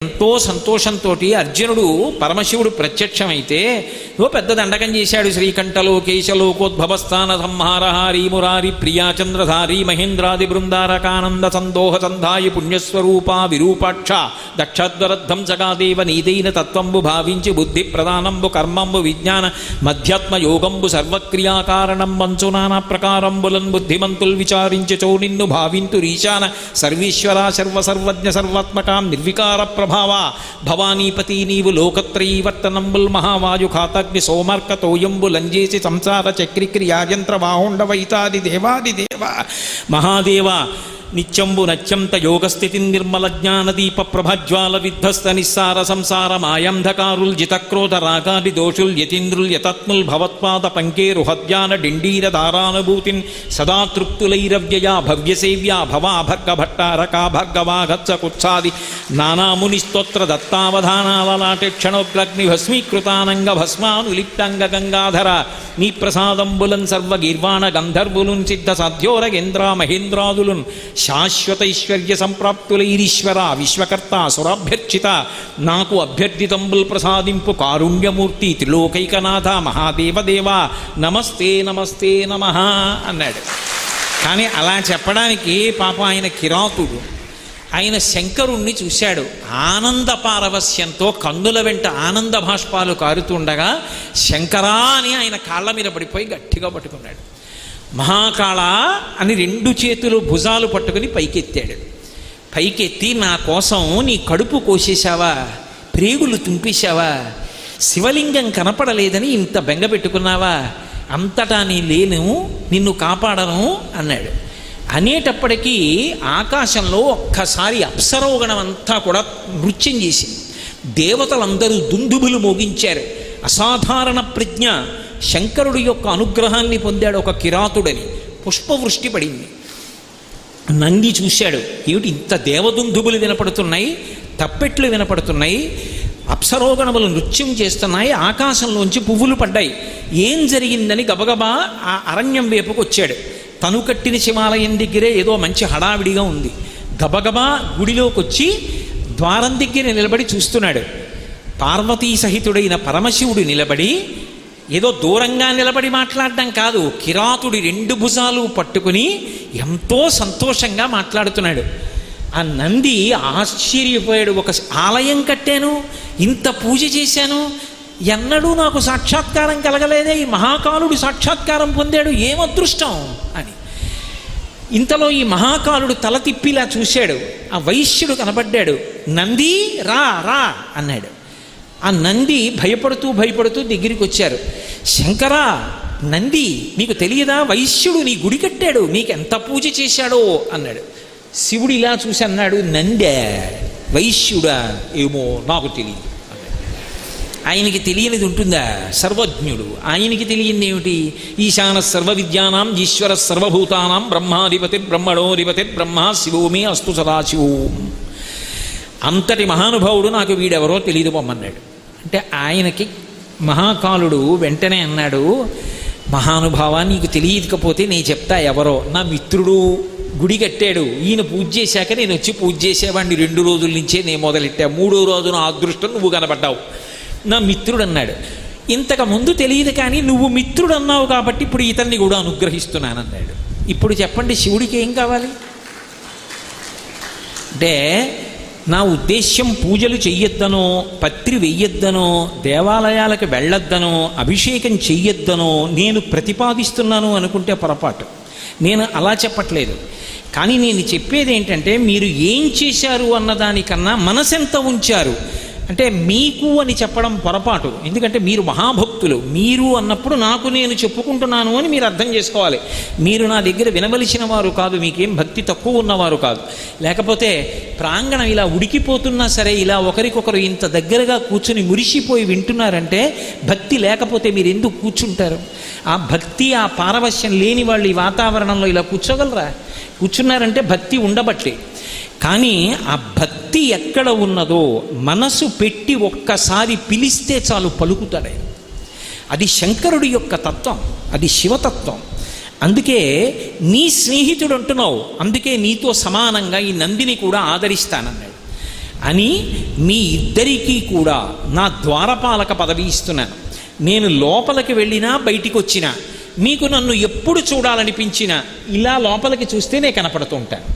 ఎంతో సంతోషంతో అర్జునుడు పరమశివుడు ప్రత్యక్షమైతే ఓ పెద్ద దండకం చేశాడు. శ్రీకంఠలో కేశలోకోద్భవస్థాన సంహారహారీ మురారి ప్రియాచంద్రధారి మహేంద్రాది బృందారకానంద సందోహ సంధాయి పుణ్యస్వరూపా విరూపాక్ష దక్షాద్వరద్ధం జగాదేవ నీదైన తత్వంబు భావించి బుద్ధి ప్రధానంబు కర్మంబు విజ్ఞాన మధ్యాత్మ యోగంబు సర్వక్రియాకారణం మంచు నానా ప్రకారంబులన్ బుద్ధిమంతుల్ విచారించి చౌ నిన్ను భావింతు రీశాన సర్వేశ్వర సర్వసర్వజ్ఞ సర్వాత్మకాం నిర్వికార ప్రభావ భవానీపతి నీవు లోకత్రయీవర్తనంబుల్ మహావాయు ఖాతగ్ని సోమర్కతోయంబు లంజేసి సంసార చక్రిక్రియాయంత్ర వాహుండవైతాది దేవాదిదేవ మహాదేవ నిత్యంబు నత్యంత యోగస్థితి నిర్మల జ్ఞానదీప ప్రభజ్వాల విధ్వస్త నిస్సార సంసార మాయంధకారుల్ జితక్రోధ రాగాది దోషుల్ యతీంద్రుల్ యతత్ముల్ భవత్పాద పంకేరు హద్యాన డిండీర దారానుభూతిన్ సదా తృప్తులైరవ్యయా భవ్యసేవ్యా భవాభర్గ భట్టారకా భర్గవాగచ్చ కుత్సాది నానామునిస్తోత్ర దత్తావధానాలలాటి క్షణోగ్రగ్ని భస్మీకృతానంగ భస్మానులిప్తంగ గంగాధర నీ ప్రసాదంబులన్ సర్వగీర్వాణ గంధర్వులున్ సిద్ధ సాధ్యోరగేంద్ర మహేంద్రాదులున్ శాశ్వతైశ్వర్య సంప్రాప్తులైరీశ్వర విశ్వకర్త సురాభ్యర్చిత నాకు అభ్యర్థితంబుల్ ప్రసాదింపు కారుణ్యమూర్తి త్రిలోకైకనాథ మహాదేవదేవ నమస్తే నమస్తే నమః అన్నాడు. కానీ అలా చెప్పడానికి పాపం ఆయన కిరాతుడు. ఆయన శంకరుణ్ణి చూశాడు. ఆనంద పారవస్యంతో కన్నుల వెంట ఆనంద భాష్పాలు కారుతుండగా శంకరా అని ఆయన కాళ్ళ మీద పడిపోయి గట్టిగా పట్టుకున్నాడు. మహాకాళ అని రెండు చేతులు భుజాలు పట్టుకుని పైకెత్తాడు. పైకెత్తి నా కోసం నీ కడుపు కోసేశావా, ప్రేగులు తుంపేశావా, శివలింగం కనపడలేదని ఇంత బెంగ పెట్టుకున్నావా, అంతటా నీ లేను, నిన్ను కాపాడను అన్నాడు. అనేటప్పటికీ ఆకాశంలో ఒక్కసారి అప్సరోగణం అంతా కూడా నృత్యం చేసింది. దేవతలందరూ దుందుబులు మోగించారు. అసాధారణ ప్రజ్ఞ, శంకరుడి యొక్క అనుగ్రహాన్ని పొందాడు ఒక కిరాతుడని. పుష్పవృష్టి పడింది. నంది చూశాడు, ఏమిటి ఇంత దేవదుందుబులు వినపడుతున్నాయి, తప్పెట్లు వినపడుతున్నాయి, అప్సరోగణములు నృత్యం చేస్తున్నాయి, ఆకాశంలోంచి పువ్వులు పడ్డాయి, ఏం జరిగిందని గబగబా ఆ అరణ్యం వైపుకు వచ్చాడు. తను కట్టిన శివాలయం దగ్గరే ఏదో మంచి హడావిడిగా ఉంది. గబగబా గుడిలోకి వచ్చి ద్వారం దగ్గర నిలబడి చూస్తున్నాడు. పార్వతీ సహితుడైన పరమశివుడు నిలబడి ఏదో దూరంగా నిలబడి మాట్లాడడం కాదు, కిరాతుడి రెండు భుజాలు పట్టుకుని ఎంతో సంతోషంగా మాట్లాడుతున్నాడు. ఆ నంది ఆశ్చర్యపోయాడు. ఒక ఆలయం కట్టాను, ఇంత పూజ చేశాను, ఎన్నడూ నాకు సాక్షాత్కారం కలగలేదే, ఈ మహాకాలుడు సాక్షాత్కారం పొందాడు, ఏం అదృష్టం అని. ఇంతలో ఈ మహాకాలుడు తల తిప్పిలా చూశాడు. ఆ వైశ్యుడు కనబడ్డాడు. నంది రా రా అన్నాడు. ఆ నంది భయపడుతూ దగ్గరికి వచ్చారు. శంకరా, నంది నీకు తెలియదా, వైశ్యుడు నీ గుడి కట్టాడు, నీకు ఎంత పూజ చేశాడో అన్నాడు. శివుడు ఇలా చూసి అన్నాడు, నందే వైశ్యుడా, ఏమో నాకు తెలియదు. ఆయనకి తెలియనిది ఉంటుందా? సర్వజ్ఞుడు. ఆయనకి తెలియంది ఏమిటి? ఈశాన సర్వ విద్యానాం ఈశ్వర సర్వభూతానాం బ్రహ్మాధిపతి బ్రహ్మణోధిపతి బ్రహ్మ శివోమే అస్తు సదాశివోం. అంతటి మహానుభావుడు నాకు వీడెవరో తెలియదు పొమ్మన్నాడు. అంటే ఆయనకి మహాకాలుడు వెంటనే అన్నాడు, మహానుభావ నీకు తెలియకపోతే నేను చెప్తా ఎవరో. నా మిత్రుడు గుడి కట్టాడు, ఈయన పూజ చేశాక నేను వచ్చి పూజ చేసేవాడిని 2 రోజుల నుంచే నేను మొదలెట్టా, 3వ రోజున అదృష్టం నువ్వు కనబడ్డావు, నా మిత్రుడు అన్నాడు. ఇంతకు ముందు తెలియదు కానీ నువ్వు మిత్రుడు అన్నావు కాబట్టి ఇప్పుడు ఇతన్ని కూడా అనుగ్రహిస్తున్నానన్నాడు. ఇప్పుడు చెప్పండి, శివుడికి ఏం కావాలి? అంటే నా ఉద్దేశ్యం పూజలు చెయ్యొద్దనో, పత్రి వెయ్యొద్దనో, దేవాలయాలకు వెళ్ళొద్దనో, అభిషేకం చెయ్యొద్దనో నేను ప్రతిపాదిస్తున్నాను అనుకుంటే పొరపాటు. నేను అలా చెప్పట్లేదు. కానీ నేను చెప్పేది ఏంటంటే, మీరు ఏం చేశారు అన్నదానికన్నా మనసెంత ఉంచారు అంటే మీకు అని చెప్పడం పొరపాటు. ఎందుకంటే మీరు మహాభక్తులు. మీరు అన్నప్పుడు నాకు నేను చెప్పుకుంటున్నాను అని మీరు అర్థం చేసుకోవాలి. మీరు నా దగ్గర వినవలసిన వారు కాదు, మీకేం భక్తి తక్కువ ఉన్నవారు కాదు. లేకపోతే ప్రాంగణం ఇలా ఉడికిపోతున్నా సరే ఇలా ఒకరికొకరు ఇంత దగ్గరగా కూర్చుని మురిసిపోయి వింటున్నారంటే భక్తి లేకపోతే మీరు ఎందుకు కూర్చుంటారు? ఆ భక్తి, ఆ పారవశ్యం లేని వాళ్ళు ఈ వాతావరణంలో ఇలా కూర్చోగలరా? కూర్చున్నారంటే భక్తి ఉండబట్టే. కానీ ఆ భక్తి ఎక్కడ ఉన్నదో మనసు పెట్టి ఒక్కసారి పిలిస్తే చాలు పలుకుతాడే. అది శంకరుడి యొక్క తత్వం, అది శివతత్వం. అందుకే నీ స్నేహితుడు అంటున్నావు, అందుకే నీతో సమానంగా ఈ నందిని కూడా ఆదరిస్తానన్నాడు. అని మీ ఇద్దరికీ కూడా నా ద్వారపాలక పదవి ఇస్తున్నాను. నేను లోపలికి వెళ్ళినా బయటికి వచ్చినా మీకు నన్ను ఎప్పుడు చూడాలనిపించినా ఇలా లోపలికి చూస్తే నేను కనపడుతూ ఉంటాను.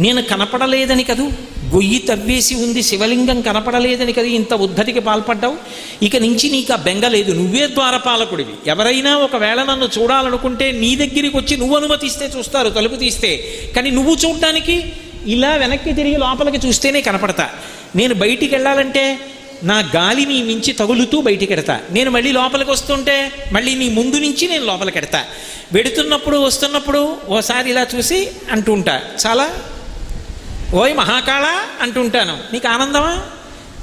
నేను కనపడలేదని కదూ, గొయ్యి తవ్వేసి ఉంది శివలింగం కనపడలేదని కదా ఇంత ఉద్ధతికి పాల్పడ్డావు. ఇక నుంచి నీకు ఆ బెంగ లేదు, నువ్వే ద్వారపాలకుడివి. ఎవరైనా ఒకవేళ నన్ను చూడాలనుకుంటే నీ దగ్గరికి వచ్చి నువ్వు అనుమతిస్తే చూస్తారు, తలుపు తీస్తే. కానీ నువ్వు చూడడానికి ఇలా వెనక్కి తిరిగి లోపలికి చూస్తేనే కనపడతా. నేను బయటికి వెళ్ళాలంటే నా గాలి నీ మించి తగులుతూ బయటికి ఎడతా. నేను మళ్ళీ లోపలికి వస్తుంటే మళ్ళీ నీ ముందు నుంచి నేను లోపలికి ఎడతా. వెడుతున్నప్పుడు వస్తున్నప్పుడు ఓసారి ఇలా చూసి అంటుంటా, చాలా ఓయ్ మహాకాళ అంటుంటాను. నీకు ఆనందమా?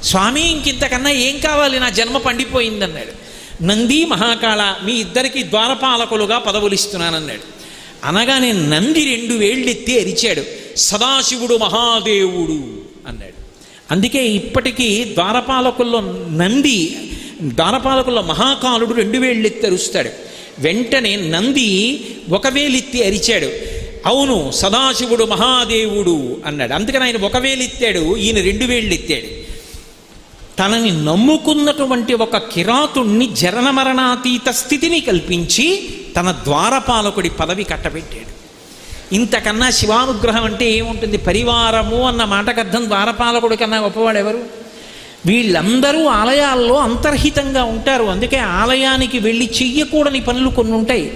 స్వామి ఇంకింతకన్నా ఏం కావాలి, నా జన్మ పండిపోయిందన్నాడు. నంది మహాకాళ మీ ఇద్దరికి ద్వారపాలకులుగా పదవులు ఇస్తున్నానన్నాడు. అనగానే నంది 2 వేళ్ళెత్తి అరిచాడు, సదాశివుడు మహాదేవుడు అన్నాడు. అందుకే ఇప్పటికీ ద్వారపాలకుల్లో మహాకాలుడు 2 వేళ్ళెత్తి అరుస్తాడు. వెంటనే నంది 1 వేలెత్తి అరిచాడు, అవును సదాశివుడు మహాదేవుడు అన్నాడు. అందుకని ఆయన 1 వేలెత్తాడు, ఈయన 2 వేళ్ళెత్తాడు. తనని నమ్ముకున్నటువంటి ఒక కిరాతుణ్ణి జనన మరణాతీత స్థితిని కల్పించి తన ద్వారపాలకుడి పదవి కట్టబెట్టాడు. ఇంతకన్నా శివానుగ్రహం అంటే ఏముంటుంది? పరివారము అన్న మాటకు అర్థం ద్వారపాలకుడి కన్నా గొప్పవాడు ఎవరు? వీళ్ళందరూ ఆలయాల్లో అంతర్హితంగా ఉంటారు. అందుకే ఆలయానికి వెళ్ళి చెయ్యకూడని పనులు కొన్ని ఉంటాయి.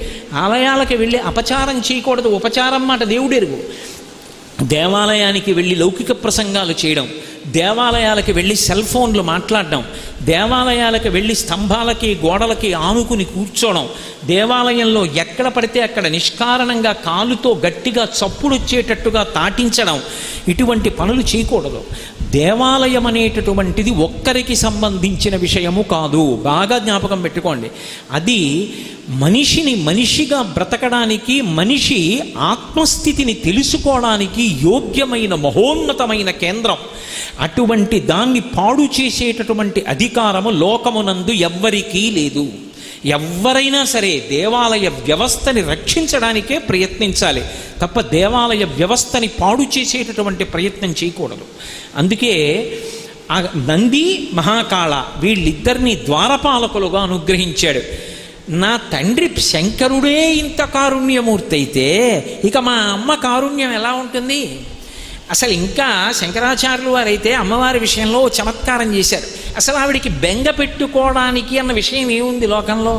ఆలయాలకు వెళ్ళి అపచారం చేయకూడదు, ఉపచారం మాట దేవుడెరుగు. దేవాలయానికి వెళ్ళి లౌకిక ప్రసంగాలు చేయడం, దేవాలయాలకు వెళ్ళి సెల్ ఫోన్లు మాట్లాడడం, దేవాలయాలకు వెళ్ళి స్తంభాలకి గోడలకి ఆనుకుని కూర్చోవడం, దేవాలయంలో ఎక్కడ పడితే అక్కడ నిష్కారణంగా కాలుతో గట్టిగా చప్పుడొచ్చేటట్టుగా తాటించడం, ఇటువంటి పనులు చేయకూడదు. దేవాలయం అనేటటువంటిది ఒక్కరికి సంబంధించిన విషయము కాదు, బాగా జ్ఞాపకం పెట్టుకోండి. అది మనిషిని మనిషిగా బ్రతకడానికి, మనిషి ఆత్మస్థితిని తెలుసుకోవడానికి యోగ్యమైన మహోన్నతమైన కేంద్రం. అటువంటి దాన్ని పాడు చేసేటటువంటి అధికారము లోకమునందు ఎవ్వరికీ లేదు. ఎవరైనా సరే దేవాలయ వ్యవస్థని రక్షించడానికే ప్రయత్నించాలి తప్ప దేవాలయ వ్యవస్థని పాడు చేసేటటువంటి ప్రయత్నం చేయకూడదు. అందుకే ఆ నంది మహాకాళ వీళ్ళిద్దరినీ ద్వారపాలకులుగా అనుగ్రహించాడు. నా తండ్రి శంకరుడే ఇంత కారుణ్యమూర్తి అయితే ఇక మా అమ్మ కారుణ్యం ఎలా ఉంటుంది? అసలు ఇంకా శంకరాచార్యులు వారైతే అమ్మవారి విషయంలో చమత్కారం చేశారు. అసలు ఆవిడికి బెంగ పెట్టుకోవడానికి అన్న విషయం ఏముంది లోకంలో?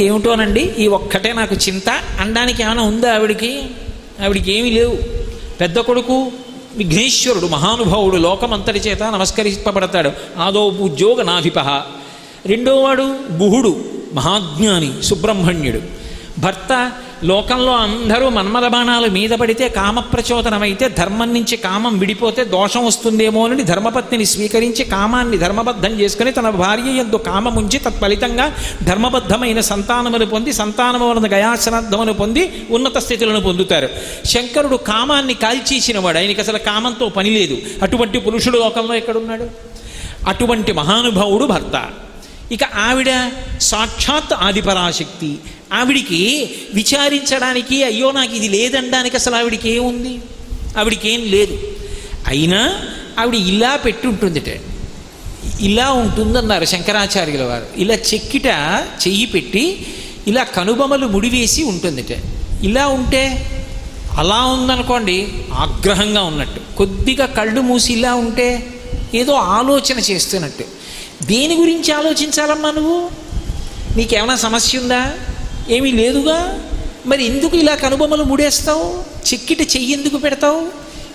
ఏమిటోనండి, ఈ ఒక్కటే నాకు చింత అనడానికి ఏమైనా ఉందా ఆవిడికి? ఆవిడికి ఏమీ లేవు. పెద్ద కొడుకు విఘ్నేశ్వరుడు మహానుభావుడు, లోకమంతటి చేత నమస్కరింపబడతాడు. ఆదో పూజ్యోగ నాభిపహ. రెండోవాడు గుహుడు మహాజ్ఞాని సుబ్రహ్మణ్యుడు. భర్త లోకంలో అందరూ మన్మథ బాణాలు మీద పడితే కామప్రచోదనమైతే ధర్మం నుంచి కామం విడిపోతే దోషం వస్తుందేమో అని ధర్మపత్నిని స్వీకరించి కామాన్ని ధర్మబద్ధం చేసుకుని తన భార్య యందు కామముంచి తత్ఫలితంగా ధర్మబద్ధమైన సంతానమును పొంది సంతానము వలన గయాశ్రాద్ధమును పొంది ఉన్నత స్థితులను పొందుతారు. శంకరుడు కామాన్ని కాల్చేసినవాడు, ఆయనకి అసలు కామంతో పని లేదు. అటువంటి పురుషుడు లోకంలో ఎక్కడున్నాడు? అటువంటి మహానుభావుడు భర్త. ఇక ఆవిడ సాక్షాత్ ఆదిపరాశక్తి. ఆవిడికి విచారించడానికి అయ్యో నాకు ఇది లేదనడానికి అసలు ఆవిడికి ఏముంది? ఆవిడికి ఏం లేదు. అయినా ఆవిడ ఇలా పెట్టి ఉంటుందిట, ఇలా ఉంటుందన్నారు శంకరాచార్యుల వారు. ఇలా చెక్కిట చెయ్యి పెట్టి ఇలా కనుబొమలు ముడివేసి ఉంటుందిట. ఇలా ఉంటే అలా ఉందనుకోండి ఆగ్రహంగా ఉన్నట్టు, కొద్దిగా కళ్ళు మూసి ఇలా ఉంటే ఏదో ఆలోచన చేస్తున్నట్టు. దేని గురించి ఆలోచించాలమ్మా నువ్వు? నీకేమైనా సమస్య ఉందా? ఏమీ లేదుగా. మరి ఎందుకు ఇలా కనుబొమ్మలు ముడేస్తావు? చెక్కిట చెయ్యి ఎందుకు పెడతావు?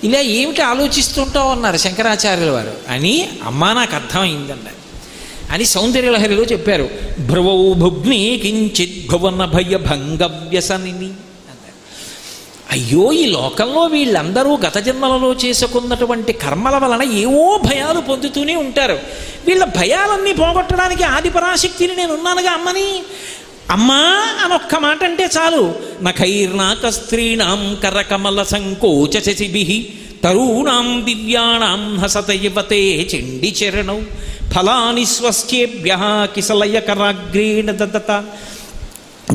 ఇలా ఏమిటి ఆలోచిస్తుంటావు అన్నారు శంకరాచార్యుల వారు. అని అమ్మా నాకు అర్థమైందన్నారు అని సౌందర్యలహరిలో చెప్పారు. భ్రువౌ భుగ్ని కించిత్ భువన భయ భంగ వ్యసనిని అన్నారు. అయ్యో ఈ లోకంలో వీళ్ళందరూ గత జన్మలలో చేసుకున్నటువంటి కర్మల వలన ఏవో భయాలు పొందుతూనే ఉంటారు. వీళ్ళ భయాలన్నీ పోగొట్టడానికి ఆదిపరాశక్తిని నేను ఉన్నానుగా అమ్మని. అమ్మా అనొక్క మాట అంటే చాలు. నఖైర్నాక స్త్రీణాం కరకమల సంకోచ శశిభిః తరూణాం దివ్యాణాం హసత యువతే చండి చరణౌ ఫలాని స్వస్యేభ్యః కిసలయకరాగ్రేణ దదత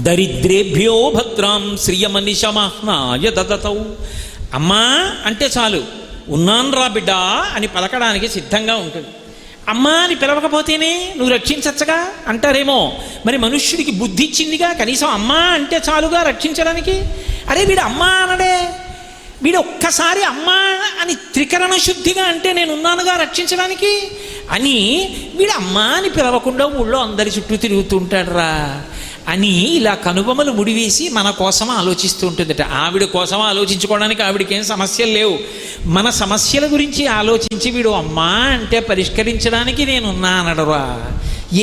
దరిద్రేభ్యో భద్రాం శ్రియమనిశమాహ్నాయ దదతౌ. అమ్మా అంటే చాలు. ఉన్నాన్రా బిడ్డా అని పలకడానికి సిద్ధంగా ఉంటుంది. అమ్మా అని పిలవకపోతేనే నువ్వు రక్షించచ్చుగా అంటారేమో. మరి మనుష్యుడికి బుద్ధి ఇచ్చిందిగా, కనీసం అమ్మా అంటే చాలుగా రక్షించడానికి. అరే వీడు అమ్మా అనడే, వీడు ఒక్కసారి అమ్మా అని త్రికరణ శుద్ధిగా అంటే నేనున్నానుగా రక్షించడానికి అని వీడు అమ్మా అని పిలవకుండా ఊళ్ళో అందరి చుట్టూ తిరుగుతుంటాడు రా అని ఇలా కనుబొమలు ముడివేసి మన కోసం ఆలోచిస్తూ ఉంటుందట. ఆవిడ కోసం ఆలోచించుకోవడానికి ఆవిడకేం సమస్యలు లేవు. మన సమస్యల గురించి ఆలోచించి వీడు అమ్మా అంటే పరిష్కరించడానికి నేనున్నా అనడరా,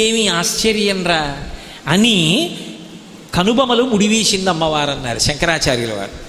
ఏమి ఆశ్చర్యం రా అని కనుబొమలు ముడివేసింది అమ్మవారు అన్నారు శంకరాచార్యుల వారు.